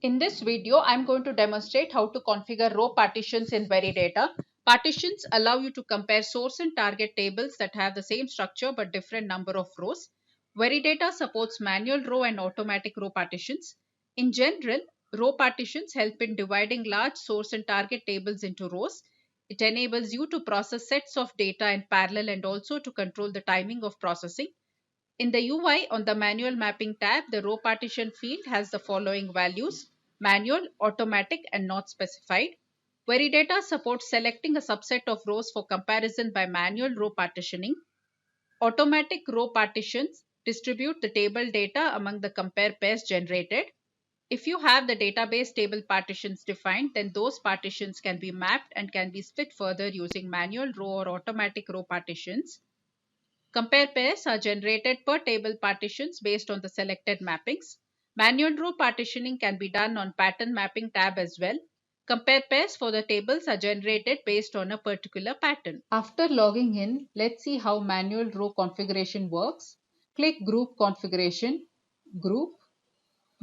In this video, I'm going to demonstrate how to configure row partitions in Veridata. Partitions allow you to compare source and target tables that have the same structure but different number of rows. Veridata supports manual row and automatic row partitions. In general, row partitions help in dividing large source and target tables into rows. It enables you to process sets of data in parallel and also to control the timing of processing. In the UI on the Manual Mapping tab, the row partition field has the following values: manual, automatic, and not specified. Veridata supports selecting a subset of rows for comparison by manual row partitioning. Automatic row partitions distribute the table data among the compare pairs generated. If you have the database table partitions defined, then those partitions can be mapped and can be split further using manual row or automatic row partitions. Compare pairs are generated per table partitions based on the selected mappings. Manual row partitioning can be done on pattern mapping tab as well. Compare pairs for the tables are generated based on a particular pattern. After logging in, let's see how manual row configuration works. Click Group Configuration, Group,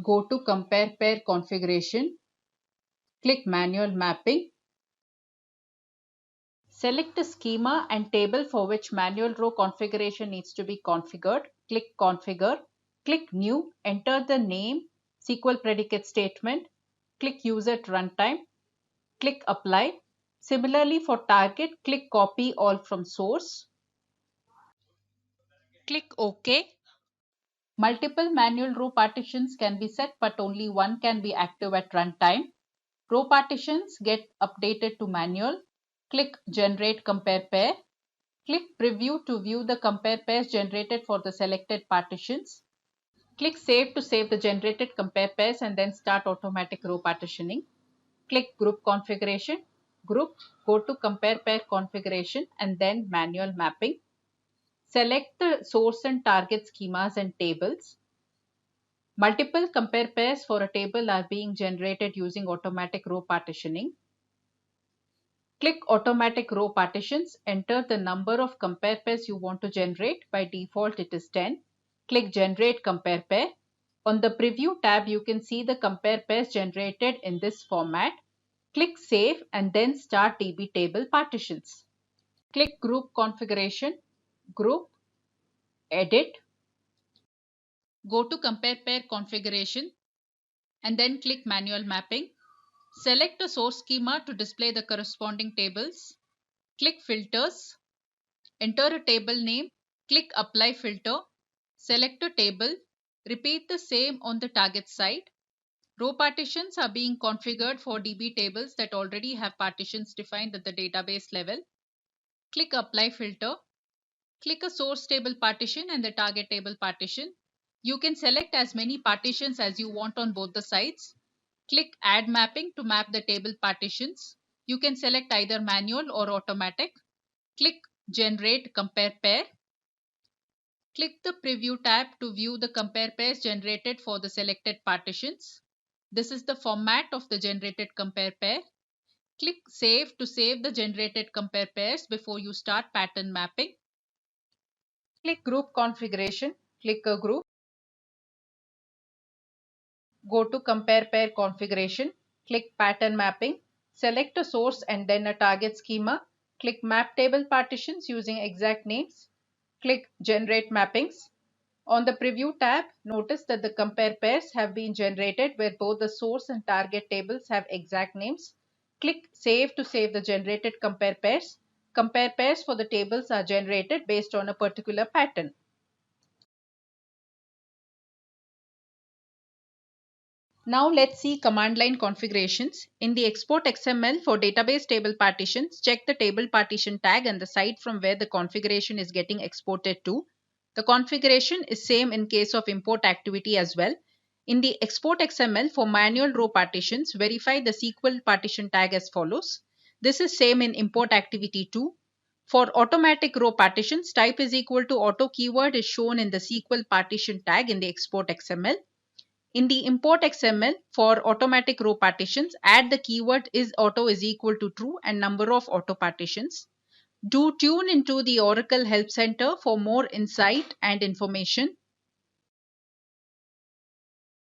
go to Compare Pair Configuration, click Manual Mapping. Select the schema and table for which manual row configuration needs to be configured. Click Configure. Click New. Enter the name, SQL predicate statement. Click Use at Runtime. Click Apply. Similarly for target, click Copy All from Source. Click OK. Multiple manual row partitions can be set, but only one can be active at runtime. Row partitions get updated to manual. Click Generate Compare Pair. Click Preview to view the compare pairs generated for the selected partitions. Click Save to save the generated compare pairs and then start automatic row partitioning. Click Group Configuration, Group, go to Compare Pair Configuration and then Manual Mapping. Select the source and target schemas and tables. Multiple compare pairs for a table are being generated using automatic row partitioning. Click Automatic Row Partitions. Enter the number of compare pairs you want to generate. By default, it is 10. Click Generate Compare Pair. On the Preview tab, you can see the compare pairs generated in this format. Click Save and then start DB Table Partitions. Click Group Configuration, Group, Edit. Go to Compare Pair Configuration and then click Manual Mapping. Select a source schema to display the corresponding tables. Click Filters. Enter a table name. Click Apply Filter. Select a table. Repeat the same on the target side. Row partitions are being configured for DB tables that already have partitions defined at the database level. Click Apply Filter. Click a source table partition and the target table partition. You can select as many partitions as you want on both the sides. Click Add Mapping to map the table partitions. You can select either manual or automatic. Click Generate Compare Pair. Click the Preview tab to view the compare pairs generated for the selected partitions. This is the format of the generated compare pair. Click Save to save the generated compare pairs before you start pattern mapping. Click Group Configuration. Click a group. Go to Compare Pair Configuration. Click Pattern Mapping. Select a source and then a target schema. Click Map Table Partitions using exact names. Click Generate Mappings. On the Preview tab, notice that the compare pairs have been generated where both the source and target tables have exact names. Click Save to save the generated compare pairs. Compare pairs for the tables are generated based on a particular pattern. Now let's see command line configurations. In the Export XML for database table partitions, check the table partition tag and the site from where the configuration is getting exported to. The configuration is same in case of import activity as well. In the Export XML for manual row partitions, verify the SQL partition tag as follows. This is same in import activity too. For automatic row partitions, type is equal to auto keyword is shown in the SQL partition tag in the Export XML. In the import XML for automatic row partitions, add the keyword is auto is equal to true and number of auto partitions. Do tune into the Oracle Help Center for more insight and information.